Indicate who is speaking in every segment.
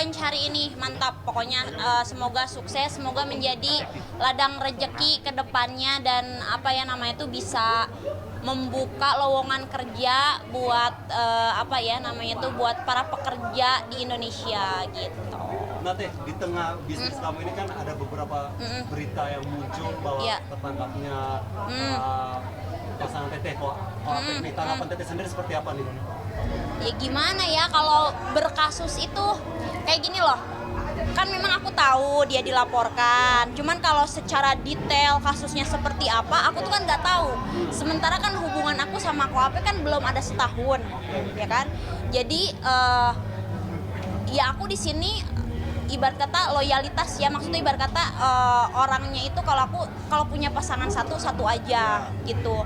Speaker 1: challenge hari ini mantap. Pokoknya semoga sukses, semoga menjadi ladang rejeki ke depannya dan apa ya namanya itu bisa membuka lowongan kerja buat apa ya namanya itu buat para pekerja di Indonesia gitu.
Speaker 2: Nah Teh, di tengah bisnis kamu ini kan ada beberapa berita yang muncul bahwa tertangkapnya pasangan Teteh kok. Ini tanggapan Teteh sendiri seperti apa nih?
Speaker 1: Ya gimana ya kalau berkasus itu kayak gini loh. Kan memang aku tahu dia dilaporkan, cuman kalau secara detail kasusnya seperti apa, aku tuh kan nggak tahu. Sementara kan hubungan aku sama KOAP kan belum ada setahun, ya kan. Jadi ya aku di sini ibarat kata loyalitas ya, maksudnya ibarat kata orangnya itu kalau punya pasangan satu aja gitu.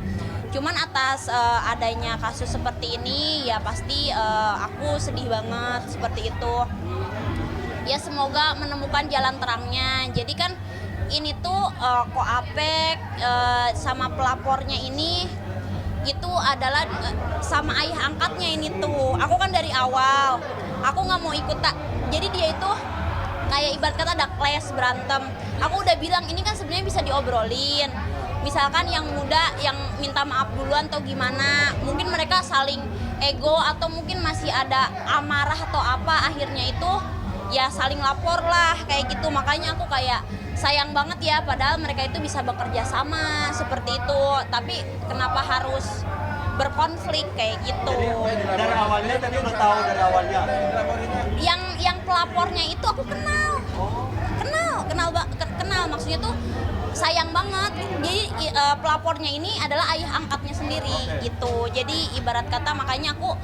Speaker 1: Cuman atas adanya kasus seperti ini ya pasti aku sedih banget seperti itu. Ya semoga menemukan jalan terangnya. Jadi kan ini tuh Koapek sama pelapornya ini itu adalah sama ayah angkatnya ini tuh. Aku kan dari awal aku nggak mau ikut jadi dia itu kayak ibarat kata ada clash berantem. Aku udah bilang ini kan sebenarnya bisa diobrolin. Misalkan yang muda yang minta maaf duluan atau gimana, mungkin mereka saling ego atau mungkin masih ada amarah atau apa, akhirnya itu ya saling lapor lah kayak gitu. Makanya aku kayak sayang banget ya, padahal mereka itu bisa bekerja sama seperti itu, tapi kenapa harus berkonflik kayak gitu.
Speaker 2: Jadi dari awalnya tadi udah tahu dari awalnya.
Speaker 1: Yang pelapornya itu aku kenal maksudnya tuh sayang banget. Jadi pelapornya ini adalah ayah angkatnya sendiri gitu. Jadi ibarat kata makanya aku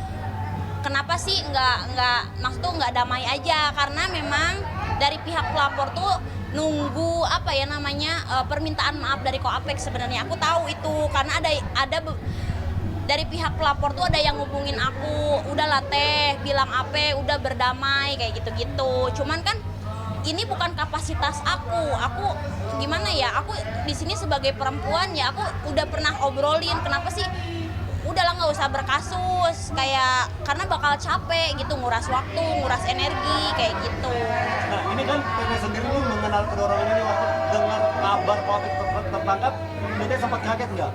Speaker 1: kenapa sih nggak damai aja, karena memang dari pihak pelapor tuh nunggu apa ya namanya permintaan maaf dari Koapek. Sebenarnya aku tahu itu karena ada dari pihak pelapor tuh ada yang ngubungin aku, udahlah Teh, bilang apa, udah berdamai kayak gitu-gitu. Cuman kan ini bukan kapasitas aku gimana ya, aku di sini sebagai perempuan ya aku udah pernah obrolin kenapa sih udahlah nggak usah berkasus kayak karena bakal capek gitu, nguras waktu, nguras energi kayak gitu.
Speaker 2: Nah ini kan Teteh sendiri nih mengenal kedorongan ini waktu dengar kabar Koapek tertangkap, Teteh sempat kaget nggak?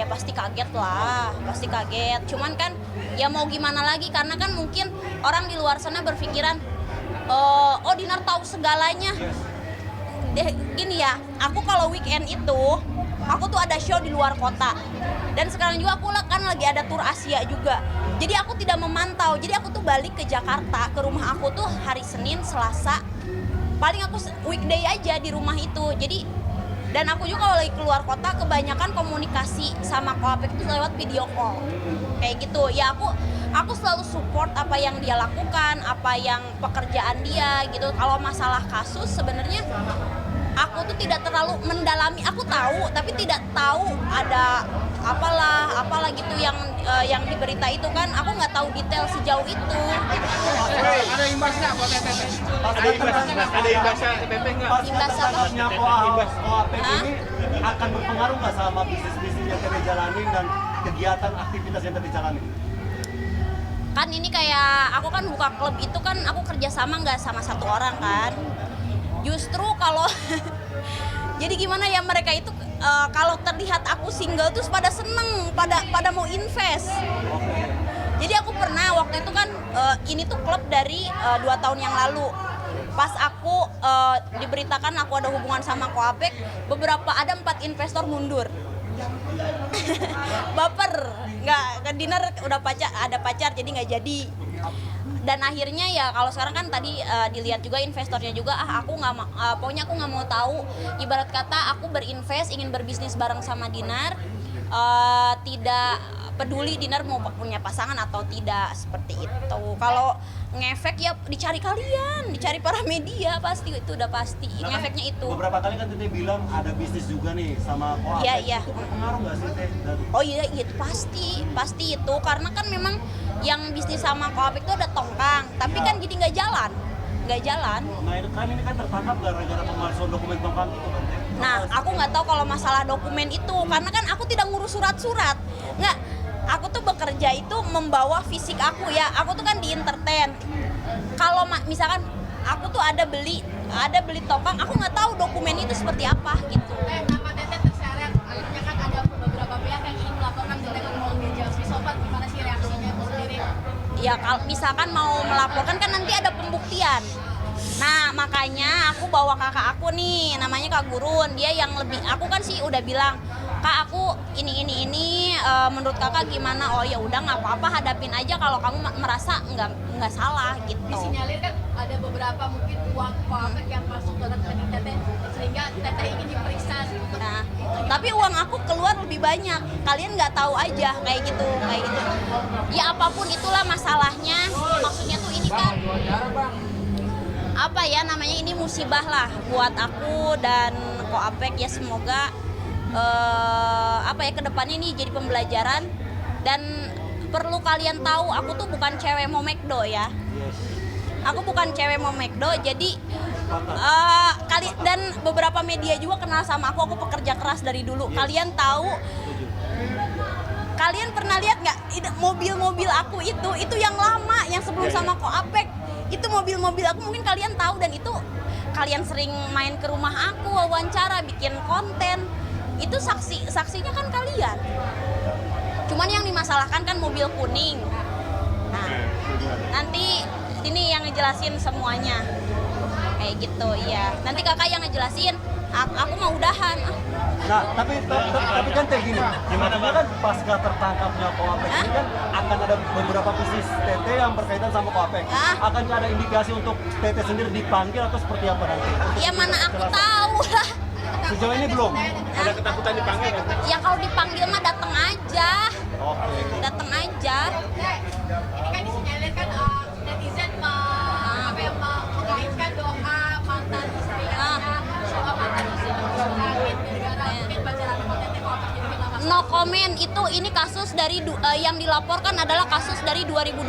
Speaker 1: Ya pasti kaget lah, pasti kaget. Cuman kan ya mau gimana lagi, karena kan mungkin orang di luar sana berpikiran oh Dinar tahu segalanya. Gini ya, aku kalau weekend itu aku tuh ada show di luar kota. Dan sekarang juga aku kan lagi ada tur Asia juga. Jadi aku tidak memantau. Jadi aku tuh balik ke Jakarta, ke rumah aku tuh hari Senin, Selasa. Paling aku weekday aja di rumah itu. Jadi dan aku juga kalau lagi keluar kota kebanyakan komunikasi sama Koapek itu lewat video call. Kayak gitu. Ya aku selalu support apa yang dia lakukan, apa yang pekerjaan dia gitu. Kalau masalah kasus sebenarnya aku tuh tidak terlalu mendalami. Aku tahu tapi tidak tahu ada apalah gitu yang di berita itu kan. Aku nggak tahu detail sejauh itu.
Speaker 3: Ada imbasnya buat Teteh? Ada imbasnya Teteh nggak?
Speaker 1: Imbas apa?
Speaker 2: Koapek ini akan berpengaruh nggak sama bisnis-bisnis yang Teteh jalanin dan kegiatan aktivitas yang Teteh jalanin?
Speaker 1: Kan ini kayak aku kan buka klub itu kan aku kerjasama nggak sama satu orang kan. Justru kalau jadi gimana ya, mereka itu kalau terlihat aku single terus pada seneng, pada mau invest. Jadi aku pernah waktu itu kan ini tuh klub dari 2 tahun yang lalu. Pas aku diberitakan aku ada hubungan sama Koapek, ada 4 investor mundur. Baper, nggak, Dinar udah ada pacar jadi nggak jadi. Dan akhirnya ya kalau sekarang kan tadi dilihat juga investornya juga aku pokoknya aku nggak mau tahu. Ibarat kata aku berinvest ingin berbisnis bareng sama Dinar, tidak peduli Dinar mau punya pasangan atau tidak, seperti itu. Kalau ngefek ya dicari kalian, dicari para media, pasti itu udah pasti ngefeknya itu.
Speaker 2: Beberapa kali kan Teteh bilang ada bisnis juga nih sama Koapek.
Speaker 1: Iya.
Speaker 2: Itu berpengaruh nggak sih Teh?
Speaker 1: Oh iya itu pasti itu, karena kan memang yang bisnis sama Koapek itu ada tongkang, tapi kan jadi nggak jalan.
Speaker 2: Nah itu kan ini kan tertangkap gara-gara pemalsuan dokumen tongkang itu kan Teh.
Speaker 1: Nah aku nggak tahu kalau masalah dokumen itu, karena kan aku tidak ngurus surat-surat. Nggak, aku tuh bekerja itu membawa fisik aku ya. Aku tuh kan di entertain. Kalau misalkan aku tuh ada beli topang, aku nggak tahu dokumen itu seperti apa gitu.
Speaker 4: Nama Teteh terseret, akhirnya kan ada beberapa pihak yang ingin melaporkan Teteh ke Polda Jambi. Sobat, gimana sih reaksinya itu sendiri?
Speaker 1: Ya kalau misalkan mau melaporkan kan nanti ada pembuktian. Nah makanya aku bawa kakak aku nih, namanya Kak Gurun. Dia yang lebih, aku kan sih udah bilang, Kak aku ini menurut kakak gimana? Oh ya udah nggak apa-apa, hadapin aja kalau kamu merasa nggak salah gitu.
Speaker 4: Disinyalir kan ada beberapa mungkin uang Koapek yang masuk ke rekening Teteh sehingga Teteh ingin diperiksa untuk
Speaker 1: Nah, tapi uang aku keluar lebih banyak. Kalian nggak tahu aja kayak gitu. Ya apapun itulah masalahnya. Maksudnya tuh ini kan apa ya namanya, ini musibah lah buat aku dan Koapek ya, semoga kedepannya ini jadi pembelajaran. Dan perlu kalian tahu, aku tuh bukan cewek mau McDo ya. Aku bukan cewek mau McDo, jadi dan beberapa media juga kenal sama aku pekerja keras dari dulu. Kalian tahu, kalian pernah lihat nggak mobil-mobil aku itu yang lama, yang sebelum sama Koapek, itu mobil-mobil aku mungkin kalian tahu, dan itu kalian sering main ke rumah aku, wawancara, bikin konten, itu saksinya kan kalian. Cuman yang dimasalahkan kan mobil kuning. Nah, nanti ini yang ngejelasin semuanya kayak gitu. Iya, nanti kakak yang ngejelasin, aku mau udahan.
Speaker 2: Nah, tapi kan kayak gini, gimana kan pasca tertangkapnya Koapek ini kan akan ada beberapa bisnis Teteh yang berkaitan sama Koapek. Akan ada indikasi untuk Teteh sendiri dipanggil atau seperti apa nanti?
Speaker 1: Ya mana aku tahu lah.
Speaker 2: Sejauh ini belum.
Speaker 3: Ada ketakutan dipanggil kan?
Speaker 1: Ya kalau dipanggil mah datang aja.
Speaker 2: Oke.
Speaker 1: Datang aja.
Speaker 4: ini kan disinyalir kan netizen mengaitkan doa mantan istrinya soal mantan istrinya langit gara-gara mungkin pacaran sama Teteh Koapek jadi kena masalah.
Speaker 1: No comment, ini kasus dari yang dilaporkan adalah kasus dari 2020.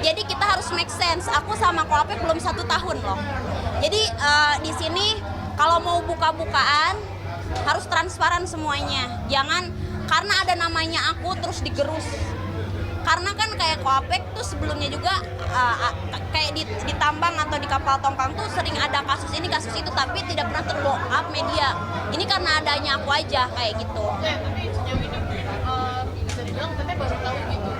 Speaker 1: Jadi kita harus make sense. Aku sama Koapek belum 1 tahun loh. Jadi di sini kalau mau buka-bukaan harus transparan semuanya. Jangan karena ada namanya aku terus digerus. Karena kan kayak Koapek tuh sebelumnya juga kayak di tambang atau di kapal tongkang tuh sering ada kasus ini kasus itu, tapi tidak pernah terblow up media. Ini karena adanya aku aja kayak gitu.
Speaker 4: Tapi sejauh ini bisa dibilang Teteh baru tahu gitu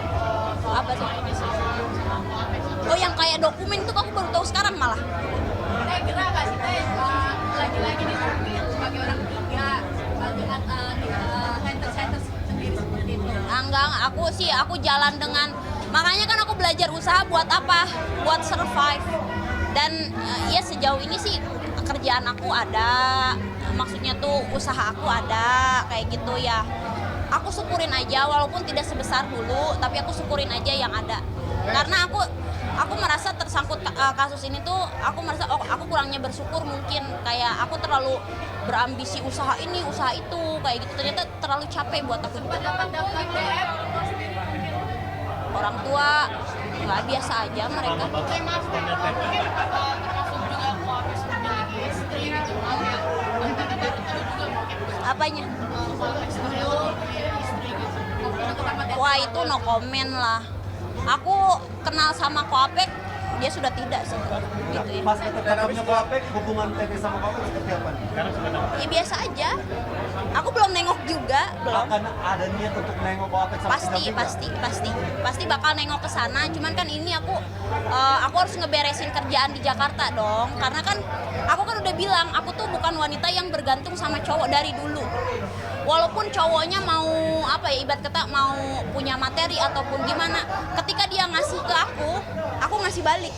Speaker 1: Apa sih?
Speaker 4: ini sama Koapek.
Speaker 1: Oh yang kayak dokumen tuh aku baru tahu sekarang malah.
Speaker 4: Teteh kira nggak sih Teh lagi-lagi disuruhin sebagai orang ketiga dengan haters sendiri seperti itu?
Speaker 1: Enggak, aku jalan dengan, makanya kan aku belajar usaha buat apa? Buat survive. Dan ya sejauh ini sih kerjaan aku ada, maksudnya tuh usaha aku ada kayak gitu ya. Aku syukurin aja walaupun tidak sebesar dulu, tapi aku syukurin aja yang ada. Karena aku merasa tersangkut kasus ini tuh, aku merasa aku kurangnya bersyukur mungkin, kayak aku terlalu berambisi usaha ini usaha itu kayak gitu, ternyata terlalu capek buat aku.
Speaker 4: Dapat DM
Speaker 1: Orang tua nggak biasa aja mereka.
Speaker 4: maaf mungkin termasuk juga Koapek memiliki istri gitu ya. Teteh baru tahu juga mungkin
Speaker 1: Apanya?
Speaker 4: Koapek sebenarnya memiliki istri gitu. Untuk pertama Teteh.
Speaker 1: Wah itu no comment lah. Aku kenal sama Koapek, dia sudah tidak sih gitu ya.
Speaker 2: Pas tertangkapnya Koapek, hubungan Teteh sama Koapek seperti apa nih?
Speaker 1: Ya biasa aja. Aku belum nengok juga, belum.
Speaker 2: Akan ada niat untuk nengok Koapek sama
Speaker 1: Pasti bakal nengok ke sana. Cuman kan ini aku harus ngeberesin kerjaan di Jakarta dong. Karena kan aku kan udah bilang aku tuh bukan wanita yang bergantung sama cowok dari dulu. Walaupun cowoknya mau ibarat kata mau punya materi ataupun gimana, ketika dia ngasih ke aku ngasih balik.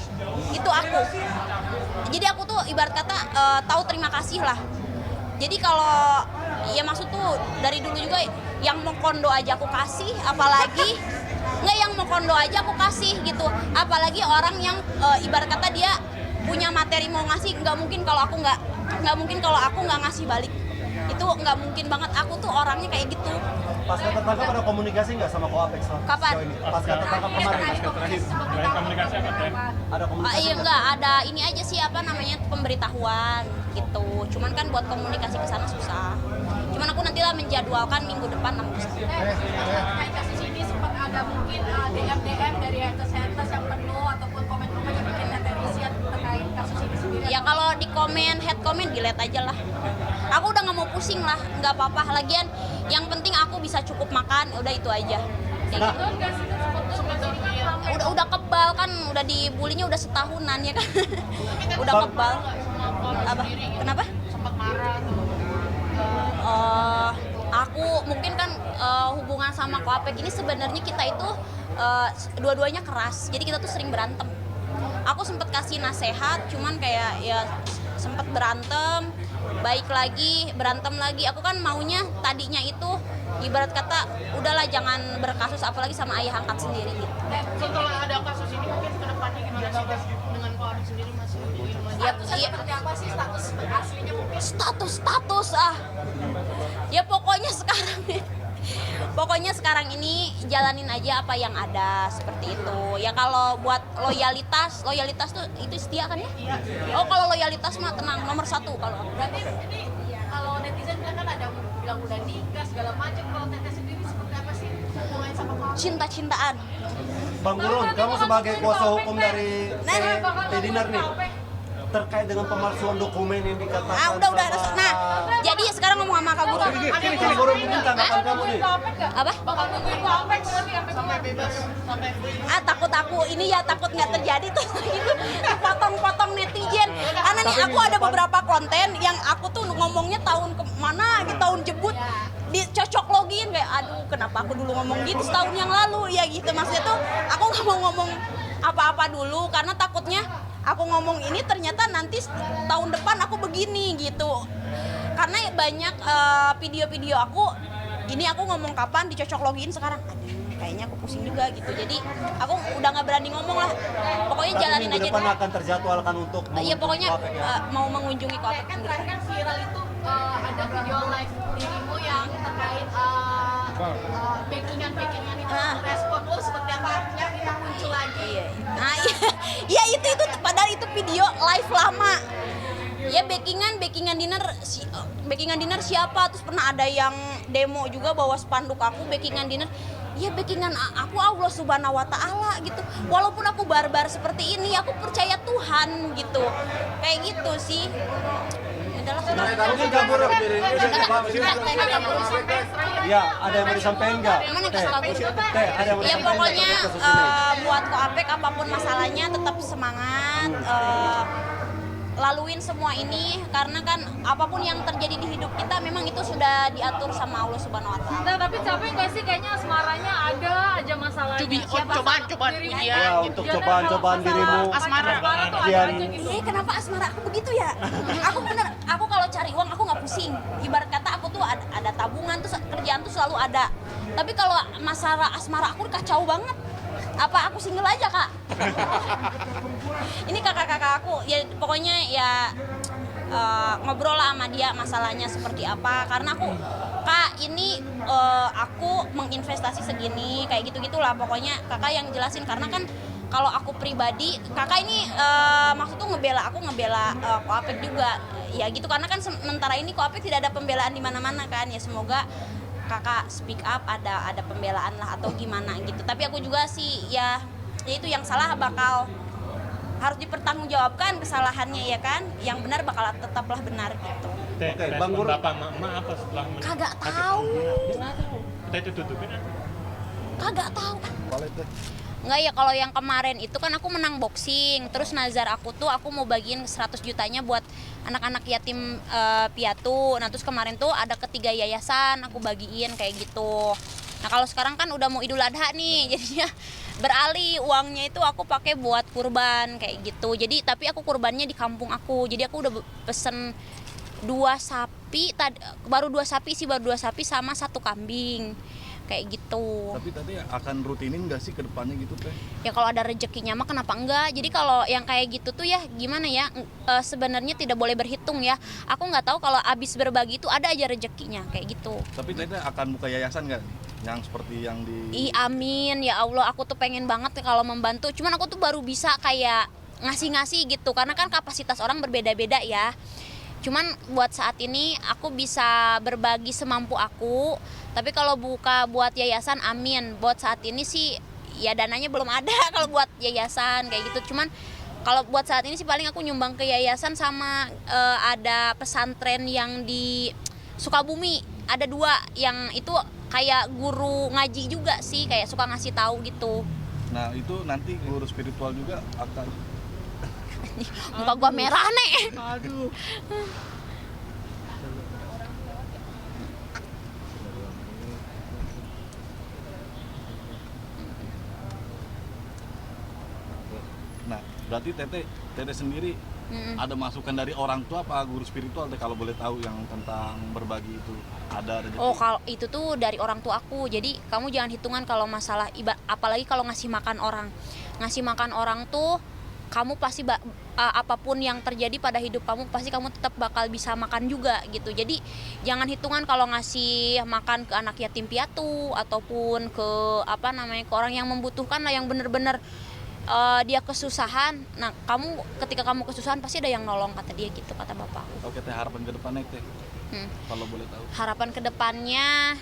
Speaker 1: Itu aku. Jadi aku tuh ibarat kata tahu terima kasih lah. Jadi kalau ya maksud tuh dari dulu juga yang mau kondo aja aku kasih, apalagi nggak yang mau kondo aja aku kasih gitu, apalagi orang yang ibarat kata dia punya materi mau ngasih, nggak mungkin kalau aku nggak ngasih balik, itu nggak mungkin banget. Aku tuh orangnya kayak gitu.
Speaker 2: Pas tertangkap ada komunikasi nggak sama Koapek
Speaker 1: Kapan?
Speaker 2: sejauh ini? Pas tertangkap kemarin
Speaker 3: Terakhir komunikasi apa Teh?
Speaker 2: ada komunikasi
Speaker 1: Iya nggak ada ini aja sih pemberitahuan gitu. Cuman kan buat komunikasi ke sana susah. Cuman aku nantilah menjadwalkan minggu depan
Speaker 4: Terkait kasus ini sempat ada mungkin DM dari haters yang penuh ataupun komen-komen yang bikin Teteh risih terkait
Speaker 1: kalau di komen, head comment, delete aja lah. Aku udah nggak mau pusing lah, nggak apa-apa. Lagian yang penting aku bisa cukup makan, udah itu aja. Kayak
Speaker 2: Nah.
Speaker 1: gitu. Udah kebal kan, udah dibulinya udah setahunan ya kan. Udah kebal. Apa? Kenapa?
Speaker 4: Sempat marah tuh.
Speaker 1: Aku mungkin kan hubungan sama Ko Apek ini sebenarnya kita itu dua-duanya keras, jadi kita tuh sering berantem. Aku sempet kasih nasehat, cuman kayak ya sempet berantem, baik lagi, berantem lagi. Aku kan maunya tadinya itu ibarat kata udahlah jangan berkasus apalagi sama ayah angkat sendiri gitu.
Speaker 4: Setelah ada kasus ini mungkin kedepannya gimana sih dengan Ko Apek sendiri masih
Speaker 1: Ya,
Speaker 4: seperti apa sih status aslinya mungkin?
Speaker 1: status ya pokoknya sekarang ini jalanin aja apa yang ada seperti itu ya. Kalau buat loyalitas tuh itu setia kan ya. Oh kalau loyalitas mah tenang nomor 1 kalau aku.
Speaker 4: Berarti ini kalau netizen kan ada bilang udah nikah segala macam. Kalau Teteh sendiri seperti apa sih hubungannya sama Ko Apek?
Speaker 1: Cinta-cintaan.
Speaker 2: Bang Gurun, kamu sebagai kuasa hukum dari
Speaker 1: Nah,
Speaker 2: Dinar nih, terkait dengan pemalsuan dokumen yang dikatakan
Speaker 1: udah
Speaker 2: sama-
Speaker 1: nah jadi sekarang ngomong sama Kak Guru.
Speaker 2: Bang Gurun mungkin tanggapan kamu nih.
Speaker 1: Apa?
Speaker 4: Bakal nungguin Ko Apek sampai bebas sampai
Speaker 1: Takut aku ini ya takut nggak terjadi tuh itu potong-potong netizen karena nih aku ada beberapa konten yang aku tuh ngomongnya tahun kemana gitu, tahun jebut dicocok login kayak aduh kenapa aku dulu ngomong gitu setahun yang lalu ya gitu. Maksudnya tuh aku nggak mau ngomong apa-apa dulu karena takutnya aku ngomong ini ternyata nanti tahun depan aku begini gitu. Karena banyak video-video aku ini aku ngomong kapan dicocok login sekarang aduh kayaknya aku pusing juga gitu. Jadi aku udah nggak berani ngomong lah. Pokoknya
Speaker 2: Tapi
Speaker 1: jalanin
Speaker 2: minggu
Speaker 1: aja
Speaker 2: depan
Speaker 1: dulu.
Speaker 2: akan terjadwalkan untuk
Speaker 1: Iya pokoknya
Speaker 2: Ko Apek ya?
Speaker 1: mau mengunjungi Ko Apek
Speaker 4: kan
Speaker 1: sendiri.
Speaker 4: terakhir kan viral itu ada video live dirimu yang terkait backingan itu respon lo seperti apa yang kita muncul lagi.
Speaker 1: Nah, iya itu padahal itu video live lama. Ya backingan dinner siapa? Terus pernah ada yang demo juga bawa spanduk aku backingan dinner. Ya backingan aku Allah Subhanahu wa taala gitu. Walaupun aku barbar seperti ini, aku percaya Tuhan gitu. Kayak gitu sih. Adalah
Speaker 2: Mungkin Kak Gurun, ya ada yang mau disampaikan nggak?
Speaker 1: Mana
Speaker 2: Teh,
Speaker 1: Kak Gurun?
Speaker 2: Teh, ada yang mau
Speaker 1: Ya
Speaker 2: disampaikan
Speaker 1: pokoknya
Speaker 2: nggak kasus ini?
Speaker 1: buat Ko Apek apapun masalahnya tetap semangat, laluin semua ini karena kan apapun yang terjadi di hidup kita memang itu sudah diatur sama Allah Subhanahu wa taala.
Speaker 5: Nah, tapi capek nggak sih kayaknya asmaranya ada aja masalahnya.
Speaker 4: Cobaan
Speaker 5: dirimu?
Speaker 2: Ya untuk cobaan dirimu.
Speaker 5: Asmara tuh ada
Speaker 2: Kian.
Speaker 5: aja gitu.
Speaker 1: Kenapa asmara aku begitu ya? Aku kalau cari uang aku nggak pusing. Ibarat kata aku tuh ada tabungan tuh kerjaan tuh selalu ada. Tapi kalau masalah asmara aku kacau banget. Apa aku single aja kak? Ini kakak-kakak aku ya pokoknya ya ngobrol lah sama dia masalahnya seperti apa karena aku kak ini aku menginvestasi segini kayak gitu-gitulah pokoknya kakak yang jelasin karena kan kalau aku pribadi kakak ini maksud tuh ngebela Ko Apek juga ya gitu karena kan sementara ini Ko Apek tidak ada pembelaan di mana-mana kan ya semoga kakak speak up ada pembelaan lah atau gimana gitu tapi aku juga sih ya itu yang salah bakal harus dipertanggungjawabkan kesalahannya ya kan yang benar bakal tetaplah benar gitu.
Speaker 2: Oke, Bang Gurun.
Speaker 6: Bapak emak apa setelah
Speaker 1: Kagak tahu.
Speaker 6: Kita itu tutupin aja.
Speaker 1: Kagak tahu. Enggak ya kalau yang kemarin itu kan aku menang boxing terus nazar aku tuh aku mau bagiin 100 jutanya buat anak-anak yatim piatu. Nah terus kemarin tuh ada 3 yayasan aku bagiin kayak gitu. Nah kalau sekarang kan udah mau Idul Adha nih jadinya beralih uangnya itu aku pakai buat kurban kayak gitu. Jadi tapi aku kurbannya di kampung aku. Jadi aku udah pesen 2 sapi baru 2 sapi sama 1 kambing. Kayak gitu.
Speaker 7: Tapi tadi akan rutinin nggak sih ke depannya gitu teh?
Speaker 1: Ya kalau ada rezekinya mah kenapa enggak. Jadi kalau yang kayak gitu tuh ya gimana ya sebenarnya tidak boleh berhitung ya. Aku nggak tahu kalau abis berbagi itu ada aja rezekinya kayak gitu.
Speaker 7: Tapi teh akan buka yayasan nggak? Yang seperti yang di...
Speaker 1: Amin ya Allah aku tuh pengen banget kalau membantu. Cuman aku tuh baru bisa kayak ngasih-ngasih gitu karena kan kapasitas orang berbeda-beda ya. Cuman buat saat ini aku bisa berbagi semampu aku. Tapi kalau buka buat yayasan amin. Buat saat ini sih ya dananya belum ada kalau buat yayasan kayak gitu. Cuman Kalau buat saat ini sih paling aku nyumbang ke yayasan sama ada pesantren yang di Sukabumi. Ada 2 yang itu kayak guru ngaji juga sih, kayak suka ngasih tahu gitu.
Speaker 7: Nah itu nanti guru spiritual juga akan.
Speaker 1: Muka gua merah nih.
Speaker 6: Aduh.
Speaker 7: Nah berarti Tete sendiri ada masukan dari orang tua apa guru spiritual Teh, kalau boleh tahu yang tentang berbagi itu ada rezeki?
Speaker 1: Oh, kalau itu tuh dari orang tua aku. Jadi kamu jangan hitungan kalau masalah apalagi kalau ngasih makan orang. Ngasih makan orang tuh kamu pasti apapun yang terjadi pada hidup kamu pasti kamu tetap bakal bisa makan juga gitu. Jadi jangan hitungan kalau ngasih makan ke anak yatim piatu ataupun ke ke orang yang membutuhkan lah, yang bener-bener dia kesusahan. Nah, ketika kamu kesusahan pasti ada yang nolong, kata dia gitu, kata bapak.
Speaker 7: Oke Teh, harapan ke depannya Teh, kalau boleh tahu.
Speaker 1: Harapan ke depannya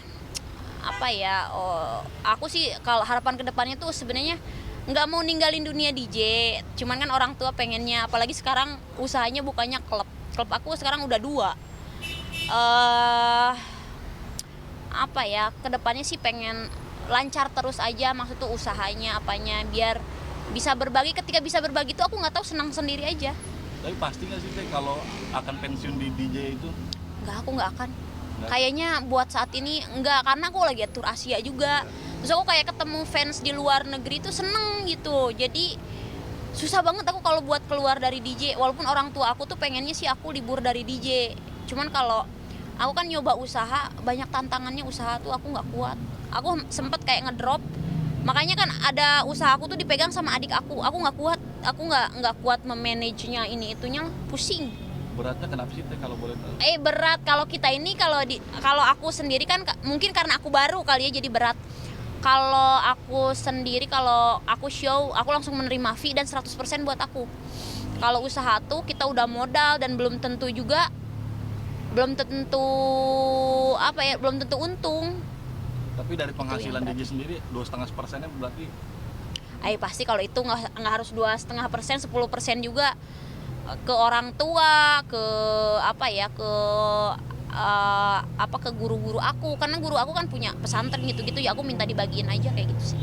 Speaker 1: apa ya? Aku sih kalau harapan ke depannya tuh sebenarnya nggak mau ninggalin dunia DJ. Cuman kan orang tua pengennya, apalagi sekarang usahanya bukannya klub. Klub aku sekarang udah 2. Apa ya? Ke depannya sih pengen lancar terus aja, maksud tuh usahanya apanya biar bisa berbagi. Ketika bisa berbagi tuh aku nggak tahu senang sendiri aja.
Speaker 7: Tapi pasti nggak sih Teh kalau akan pensiun di DJ itu?
Speaker 1: Aku nggak akan. Kayaknya buat saat ini nggak, karena aku lagi tur Asia juga. Terus aku kayak ketemu fans di luar negeri tuh seneng gitu. Jadi susah banget aku kalau buat keluar dari DJ. Walaupun orang tua aku tuh pengennya sih aku libur dari DJ. Cuman kalau aku kan nyoba usaha, banyak tantangannya usaha tuh aku nggak kuat. Aku sempet kayak ngedrop. Makanya kan ada usaha aku tuh dipegang sama adik aku nggak kuat. Aku nggak kuat memanagenya, ini itunya, pusing.
Speaker 7: Beratnya kenapa sih Teh kalau boleh tahu?
Speaker 1: Berat kalau kita ini, kalau aku sendiri kan mungkin karena aku baru kali ya jadi berat. Kalau aku sendiri, kalau aku show, aku langsung menerima fee dan 100% buat aku. Kalau usaha tuh kita udah modal dan belum tentu untung.
Speaker 7: Tapi dari penghasilan DJ sendiri 2,5%-nya berarti?
Speaker 1: Pasti kalau itu nggak harus 2,5%, 10% juga ke orang tua, ke ke guru-guru aku, karena guru aku kan punya pesantren gitu-gitu ya, aku minta dibagiin aja kayak gitu sih.